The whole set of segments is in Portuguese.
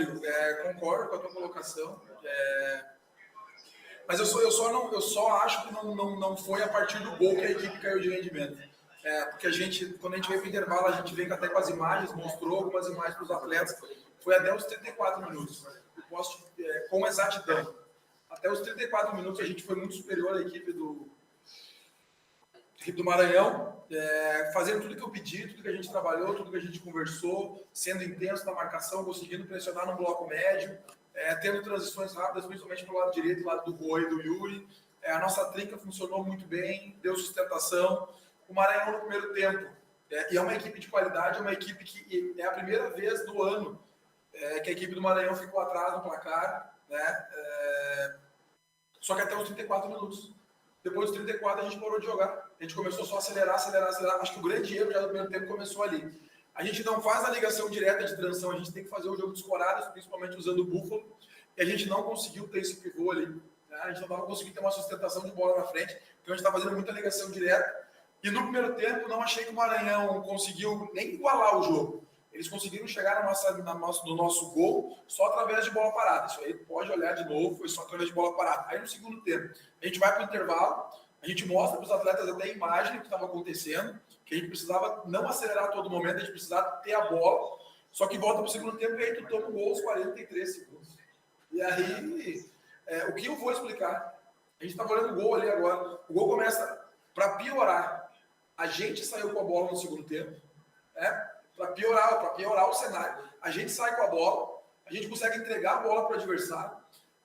Rodrigo. Concordo com a tua colocação. Mas eu só acho que não foi a partir do gol que a equipe caiu de rendimento. Porque quando a gente veio para o intervalo, a gente veio até com as imagens, mostrou algumas imagens para os atletas. Foi até os 34 minutos. Eu posso, com exatidão. Até os 34 minutos a gente foi muito superior à equipe do Maranhão, fazendo tudo que eu pedi, tudo que a gente trabalhou, tudo que a gente conversou, sendo intenso na marcação, conseguindo pressionar no bloco médio, tendo transições rápidas, principalmente pelo lado direito, lado do Rui e do Yuri. A nossa trinca funcionou muito bem, deu sustentação. O Maranhão no primeiro tempo, e é uma equipe de qualidade, é uma equipe que é a primeira vez do ano que a equipe do Maranhão ficou atrás no placar, né? Só que até os 34 minutos. Depois dos 34 a gente parou de jogar. A gente começou só a acelerar. Acho que o grande erro já do primeiro tempo começou ali. A gente não faz a ligação direta de transição, a gente tem que fazer o jogo de escoradas, principalmente usando o Búfalo, e a gente não conseguiu ter esse pivô ali. Né? A gente não estava conseguindo ter uma sustentação de bola na frente, então a gente está fazendo muita ligação direta. E no primeiro tempo, não achei que o Maranhão conseguiu nem igualar o jogo. Eles conseguiram chegar no nosso gol só através de bola parada. Isso aí pode olhar de novo, foi só através de bola parada. Aí no segundo tempo, a gente vai para o intervalo, a gente mostra para os atletas até a imagem do que estava acontecendo, que a gente precisava não acelerar a todo momento, a gente precisava ter a bola, só que volta para o segundo tempo e aí tu toma o gol aos 43 segundos. E aí, o que eu vou explicar? A gente está olhando o gol ali agora. O gol começa, para piorar, a gente saiu com a bola no segundo tempo, para piorar o cenário. A gente sai com a bola, a gente consegue entregar a bola para o adversário.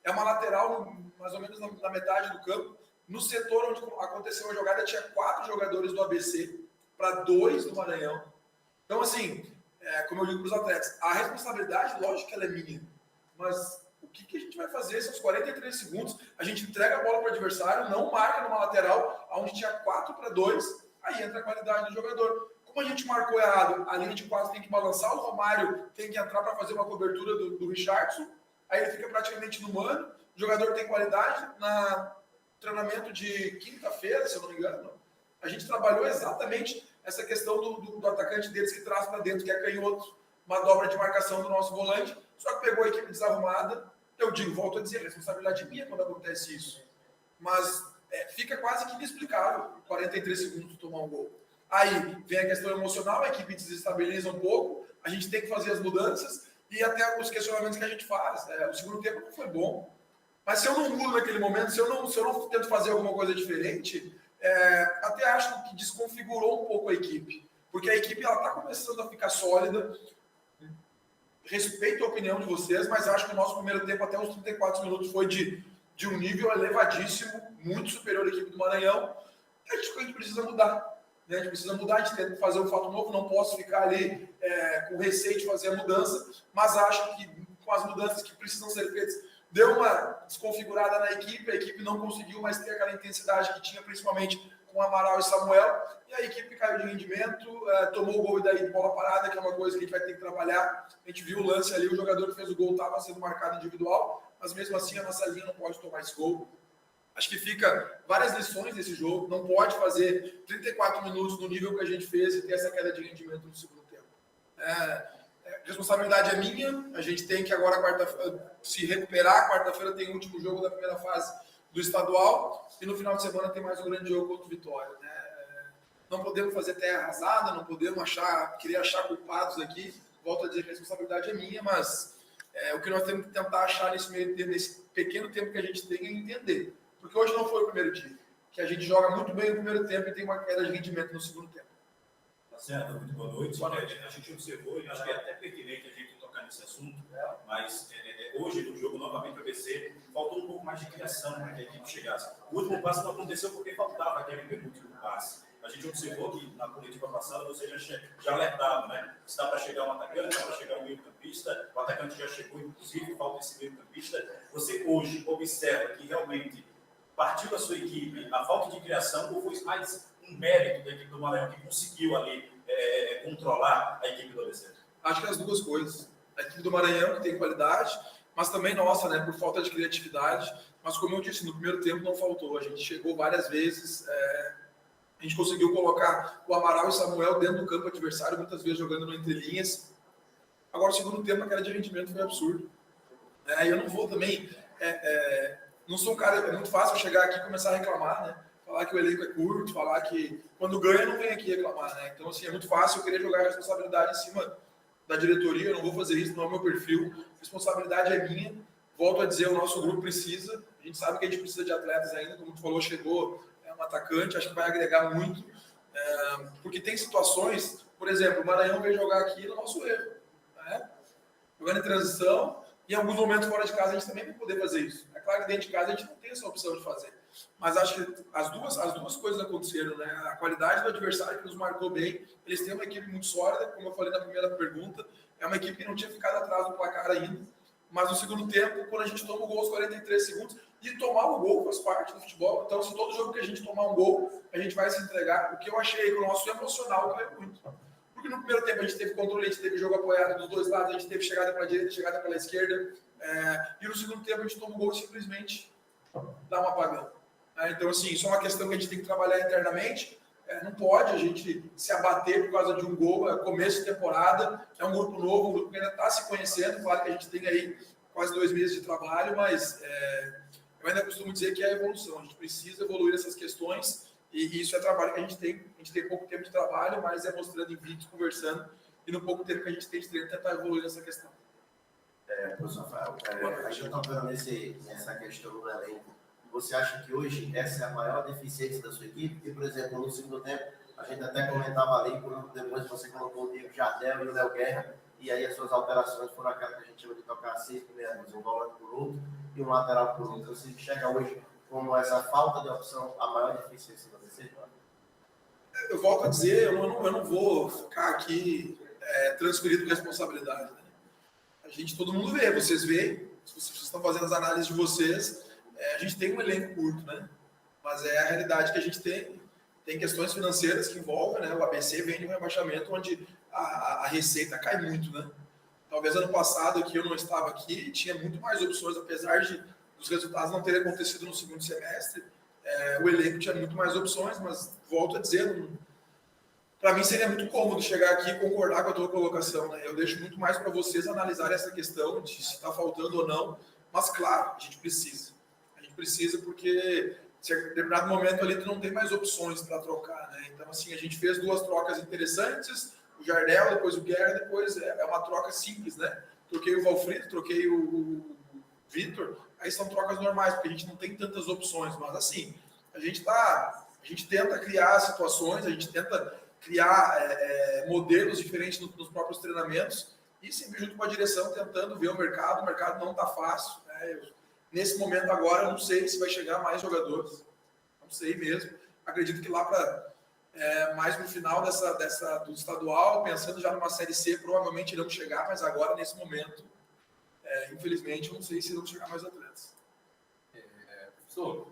É uma lateral, mais ou menos na metade do campo. No setor onde aconteceu a jogada, tinha 4 jogadores do ABC para 2 do Maranhão. Então, assim, como eu digo para os atletas, a responsabilidade, lógico que ela é minha, mas o que a gente vai fazer? Esses 43 segundos, a gente entrega a bola para o adversário, não marca numa lateral, onde tinha 4 para 2, aí entra a qualidade do jogador. Como a gente marcou errado, a linha de 4 tem que balançar, o Romário tem que entrar para fazer uma cobertura do Richardson, aí ele fica praticamente no mano, o jogador tem qualidade. Na treinamento de quinta-feira, se eu não me engano, a gente trabalhou exatamente essa questão do atacante deles que traz para dentro, que é canhoto, uma dobra de marcação do nosso volante, só que pegou a equipe desarrumada. Eu volto a dizer, a responsabilidade minha quando acontece isso, mas fica quase que inexplicável 43 segundos tomar um gol. Aí vem a questão emocional, a equipe desestabiliza um pouco, a gente tem que fazer as mudanças e até os questionamentos que a gente faz. O segundo tempo não foi bom, mas se eu não mudo naquele momento, se eu não tento fazer alguma coisa diferente, até acho que desconfigurou um pouco a equipe, porque a equipe está começando a ficar sólida. Respeito a opinião de vocês, mas acho que o nosso primeiro tempo, até os 34 minutos, foi de um nível elevadíssimo, muito superior à equipe do Maranhão. A gente precisa mudar. A gente precisa mudar, a gente tem que fazer um fato novo, não posso ficar ali com receio de fazer a mudança, mas acho que com as mudanças que precisam ser feitas, deu uma desconfigurada na equipe, a equipe não conseguiu mais ter aquela intensidade que tinha, principalmente com Amaral e Samuel, e a equipe caiu de rendimento, tomou o gol e daí de bola parada, que é uma coisa que a gente vai ter que trabalhar. A gente viu o lance ali, o jogador que fez o gol estava sendo marcado individual, mas mesmo assim a nossa linha não pode tomar esse gol. Acho que fica várias lições desse jogo. Não pode fazer 34 minutos no nível que a gente fez e ter essa queda de rendimento no segundo tempo. A responsabilidade é minha. A gente tem que agora se recuperar. Quarta-feira tem o último jogo da primeira fase do estadual e no final de semana tem mais um grande jogo contra o Vitória. Não podemos fazer terra arrasada, não podemos querer achar culpados aqui. Volto a dizer que a responsabilidade é minha, mas o que nós temos que tentar achar nesse pequeno tempo que a gente tem é entender. Porque hoje não foi o primeiro dia, que a gente joga muito bem no primeiro tempo e tem uma queda de rendimento no segundo tempo. Tá certo, muito boa noite. Boa noite. A gente observou, e acho que é até pertinente a gente tocar nesse assunto, mas hoje no jogo, novamente, o ABC, faltou um pouco mais de criação para que a equipe chegasse. O último passe não aconteceu porque faltava aquele penúltimo passe. A gente observou que na coletiva passada você já alertava, né? Está para chegar um atacante, está para chegar um meio-campista, o atacante já chegou, inclusive, falta esse meio-campista. Você hoje observa que realmente partiu da sua equipe a falta de criação ou foi mais um mérito da equipe do Maranhão que conseguiu ali controlar a equipe do ABC? Acho que as duas coisas. A equipe do Maranhão, que tem qualidade, mas também nossa, né, por falta de criatividade. Mas como eu disse, no primeiro tempo não faltou. A gente chegou várias vezes, a gente conseguiu colocar o Amaral e o Samuel dentro do campo adversário, muitas vezes jogando no entrelinhas. Agora, o segundo tempo, a queda de rendimento foi absurdo. Eu não vou também... não sou um cara... É muito fácil chegar aqui e começar a reclamar, né? Falar que o elenco é curto, falar que quando ganha não vem aqui reclamar, né? Então, assim, é muito fácil eu querer jogar a responsabilidade em cima da diretoria, eu não vou fazer isso, não é o meu perfil, a responsabilidade é minha. Volto a dizer, o nosso grupo precisa, a gente sabe que a gente precisa de atletas ainda, como tu falou, chegou um atacante, acho que vai agregar muito, porque tem situações, por exemplo, o Maranhão veio jogar aqui no nosso erro, né? Jogando em transição, e em alguns momentos fora de casa a gente também vai poder fazer isso. É claro que dentro de casa a gente não tem essa opção de fazer. Mas acho que as duas coisas aconteceram, né? A qualidade do adversário que nos marcou bem, eles têm uma equipe muito sólida, como eu falei na primeira pergunta, é uma equipe que não tinha ficado atrás do placar ainda, mas no segundo tempo, quando a gente toma o gol aos 43 segundos, e tomar o gol faz parte do futebol, então se todo jogo que a gente tomar um gol, a gente vai se entregar. O que eu achei que o nosso emocional caiu muito. Porque no primeiro tempo a gente teve controle, a gente teve jogo apoiado dos dois lados, a gente teve chegada pela direita, chegada pela esquerda, e no segundo tempo a gente toma o gol e simplesmente dá um apagão. Então, assim, isso é uma questão que a gente tem que trabalhar internamente. Não pode a gente se abater por causa de um gol. É começo de temporada, é um grupo novo, um grupo que ainda está se conhecendo. Claro que a gente tem aí quase 2 meses de trabalho, mas eu ainda costumo dizer que é a evolução. A gente precisa evoluir essas questões e isso é trabalho que a gente tem. A gente tem pouco tempo de trabalho, mas é mostrando em vídeos, conversando, e no pouco tempo que a gente tem de treino, tentar evoluir nessa questão. Professor Rafael, a gente está falando nessa questão do elenco. Você acha que hoje essa é a maior deficiência da sua equipe? Porque, por exemplo, no segundo tempo, a gente até comentava ali, depois você colocou o Diego Jardel e o Léo Guerra, e aí as suas alterações foram aquelas que a gente chama de tocar 6 primeiros, um volante por outro e um lateral por outro. Você enxerga hoje como essa falta de opção a maior deficiência da você? Eu volto a dizer, eu não vou ficar aqui transferido responsabilidade. Né? Todo mundo vê, vocês veem, se vocês estão fazendo as análises de vocês, a gente tem um elenco curto, né? Mas é a realidade que a gente tem. Tem questões financeiras que envolvem, né? O ABC vem de um rebaixamento onde a receita cai muito, né? Talvez ano passado, que eu não estava aqui, tinha muito mais opções, apesar dos resultados não terem acontecido no segundo semestre. O elenco tinha muito mais opções, mas volto a dizer, para mim seria muito cômodo chegar aqui e concordar com a tua colocação, né? Eu deixo muito mais para vocês analisarem essa questão de se está faltando ou não, mas claro, a gente precisa. Precisa porque em determinado momento ali tu não tem mais opções para trocar, né? Então assim, a gente fez 2 trocas interessantes, o Jardel, depois o Guerra, depois é uma troca simples, né? Troquei o Valfrido, troquei o Vitor, aí são trocas normais, porque a gente não tem tantas opções, mas assim, a gente tenta criar situações, a gente tenta criar modelos diferentes nos próprios treinamentos e sempre junto com a direção tentando ver o mercado não está fácil, né? Nesse momento agora, eu não sei se vai chegar mais jogadores. Não sei mesmo. Acredito que lá para mais no final do estadual, pensando já numa Série C, provavelmente irão chegar, mas agora, nesse momento, infelizmente, eu não sei se irão chegar mais atletas. Professor,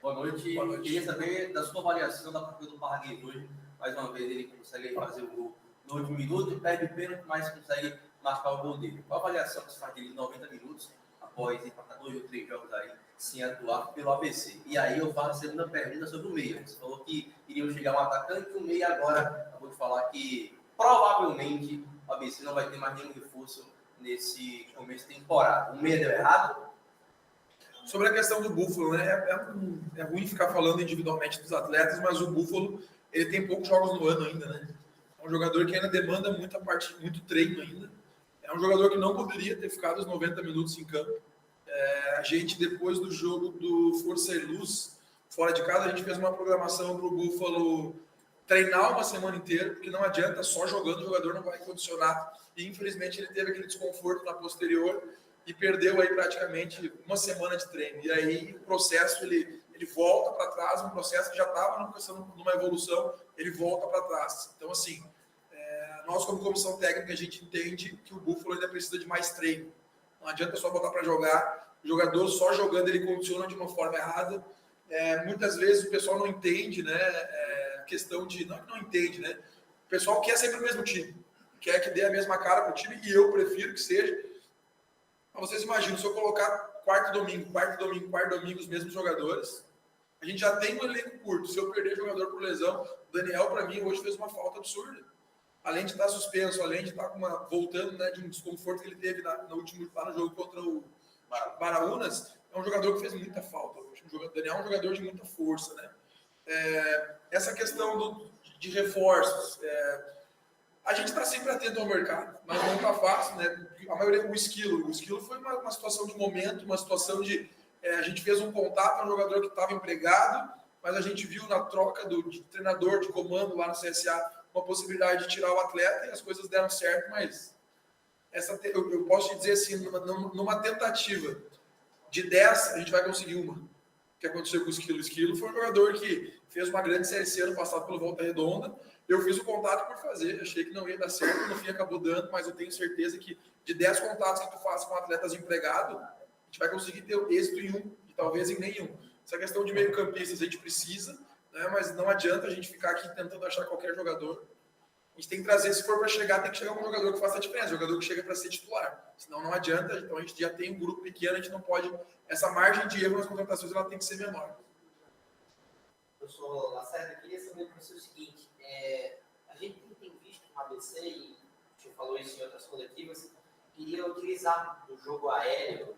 boa noite. Boa noite. Queria saber da sua avaliação da partida do Parraguês hoje. Mais uma vez, ele consegue fazer o gol no último minuto, perde o pênalti, mas consegue marcar o gol dele. Qual a avaliação que você faz dele em 90 minutos? Após empatar 2 ou 3 jogos aí, sem atuar pelo ABC. E aí eu faço a segunda pergunta sobre o meia. Você falou que iriam chegar um atacante e o meia agora, eu vou te falar que provavelmente o ABC não vai ter mais nenhum reforço nesse começo de temporada. O meia deu errado? Sobre a questão do Búfalo, né? É ruim ficar falando individualmente dos atletas, mas o Búfalo, ele tem poucos jogos no ano ainda, né? É um jogador que ainda demanda muito treino ainda. É um jogador que não poderia ter ficado os 90 minutos em campo. A gente, depois do jogo do Força e Luz, fora de casa, a gente fez uma programação para o Búfalo treinar uma semana inteira, porque não adianta só jogando, o jogador não vai condicionar. E, infelizmente, ele teve aquele desconforto na posterior e perdeu aí praticamente uma semana de treino. E aí o processo, ele volta para trás, um processo que já estava numa evolução, ele volta para trás. Então, assim, nós, como comissão técnica, a gente entende que o Búfalo ainda precisa de mais treino. Não adianta só botar para jogar. O jogador só jogando, ele condiciona de uma forma errada. Muitas vezes o pessoal não entende, né? A questão de... Não entende, né? O pessoal quer sempre o mesmo time. Quer que dê a mesma cara para o time, e eu prefiro que seja. Mas vocês imaginam, se eu colocar quarto domingo, os mesmos jogadores, a gente já tem um elenco curto. Se eu perder jogador por lesão, o Daniel, para mim, hoje fez uma falta absurda. além de estar suspenso, além de estar voltando, né, de um desconforto que ele teve no último lá no jogo contra o Baraunas, é um jogador que fez muita falta hoje. O Daniel é um jogador de muita força, né? Essa questão de reforços, a gente está sempre atento ao mercado, mas não está fácil, né? A maioria, o Esquilo foi uma situação de momento, uma situação de a gente fez um contato com um jogador que estava empregado, mas a gente viu na troca de treinador, de comando lá no CSA, uma possibilidade de tirar o atleta e as coisas deram certo, mas eu posso te dizer assim, numa tentativa de 10, a gente vai conseguir uma. O que aconteceu com o Esquilo? O Esquilo foi um jogador que fez uma grande Série C ano passado pelo Volta Redonda. Eu fiz o contato por fazer, achei que não ia dar certo, no fim acabou dando, mas eu tenho certeza que de 10 contatos que tu faz com atletas empregados, a gente vai conseguir ter êxito em um, e talvez em nenhum. Essa questão de meio-campistas a gente precisa, né, mas não adianta a gente ficar aqui tentando achar qualquer jogador. A gente tem que trazer, se for para chegar, tem que chegar com um jogador que faça a diferença, um jogador que chega para ser titular. Senão não adianta, então a gente já tem um grupo pequeno, a gente não pode... Essa margem de erro nas contratações ela tem que ser menor. Professor Lacerda, eu queria saber para você o seguinte, a gente tem visto no ABC, e a gente falou isso em outras coletivas, queria utilizar o jogo aéreo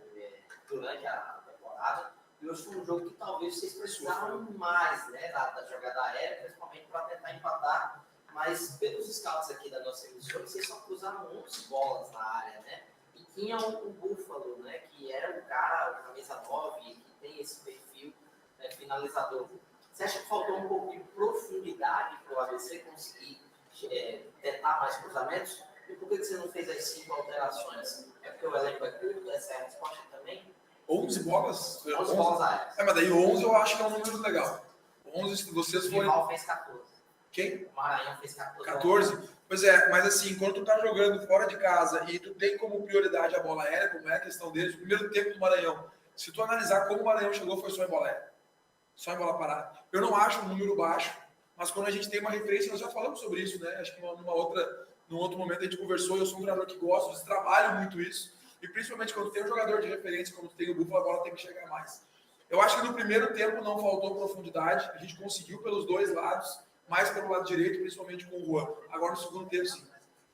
durante a temporada, e hoje foi um jogo que talvez vocês precisaram mais, né, da jogada aérea, principalmente para tentar empatar, mas pelos scouts aqui da nossa emissora, vocês só cruzaram 11 bolas na área, né? E tinha o Búfalo, né, que era o cara, o camisa 9, que tem esse perfil finalizador. Você acha que faltou um pouco de profundidade para o ABC conseguir tentar mais cruzamentos? E por que você não fez as 5 alterações? É porque o elenco é curto? Essa é a resposta também? 11 bolas? 11 bolas aéreas. Mas daí 11 eu acho que é um número legal. 11, se vocês O forem... rival fez 14. Quem? O Maranhão fez 14. 14? Pois é, mas assim, quando tu tá jogando fora de casa e tu tem como prioridade a bola aérea, como é a questão deles, o primeiro tempo do Maranhão, se tu analisar como o Maranhão chegou, foi só em bola aérea. Só em bola parada. Eu não acho um número baixo, mas quando a gente tem uma referência, nós já falamos sobre isso, né? Acho que num outro momento a gente conversou, eu sou um jogador que gosto, trabalho muito isso, e principalmente quando tem um jogador de referência, como tem o Búfalo, a bola tem que chegar mais. Eu acho que no primeiro tempo não faltou profundidade, a gente conseguiu pelos dois lados, mais pelo lado direito, principalmente com o Juan. Agora no segundo tempo, sim. No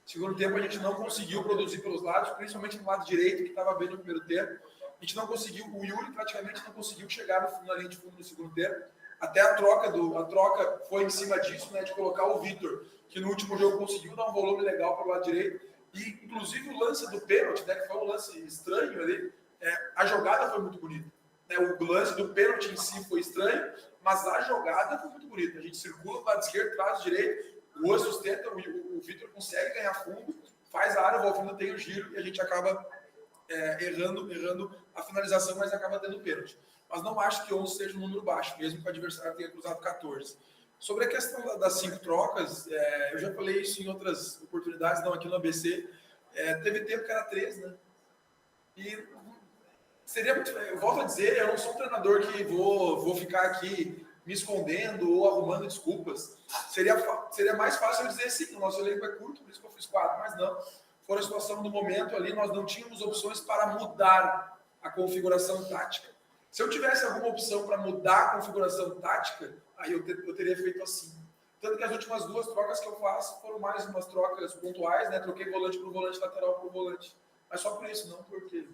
segundo tempo a gente não conseguiu produzir pelos lados, principalmente no lado direito, que estava bem no primeiro tempo. A gente não conseguiu, o Yuri praticamente não conseguiu chegar na linha de fundo no segundo tempo. Até a troca foi em cima disso, né, de colocar o Vitor, que no último jogo conseguiu dar um volume legal para o lado direito. E inclusive o lance do pênalti, né, que foi um lance estranho ali, a jogada foi muito bonita. O lance do pênalti em si foi estranho, mas a jogada foi muito bonita. A gente circula para o lado esquerdo, traz o direito, o Juan sustenta, o Vitor consegue ganhar fundo, faz a área, o Valfino tem o giro e a gente acaba errando a finalização, mas acaba tendo pênalti. Mas não acho que 11 seja um número baixo, mesmo que o adversário tenha cruzado 14. Sobre a questão das 5 trocas, eu já falei isso em outras oportunidades, não aqui no ABC. Teve tempo que era 3, né? E seria muito... Eu volto a dizer, eu não sou um treinador que vou ficar aqui me escondendo ou arrumando desculpas. Seria mais fácil eu dizer sim, o nosso elenco é curto, por isso que eu fiz 4, mas não. Foi a situação do momento ali, nós não tínhamos opções para mudar a configuração tática. Se eu tivesse alguma opção para mudar a configuração tática, aí eu teria feito assim. Tanto que as últimas 2 trocas que eu faço foram mais umas trocas pontuais, né? Troquei volante por volante, lateral por volante. Mas só por isso, não porque...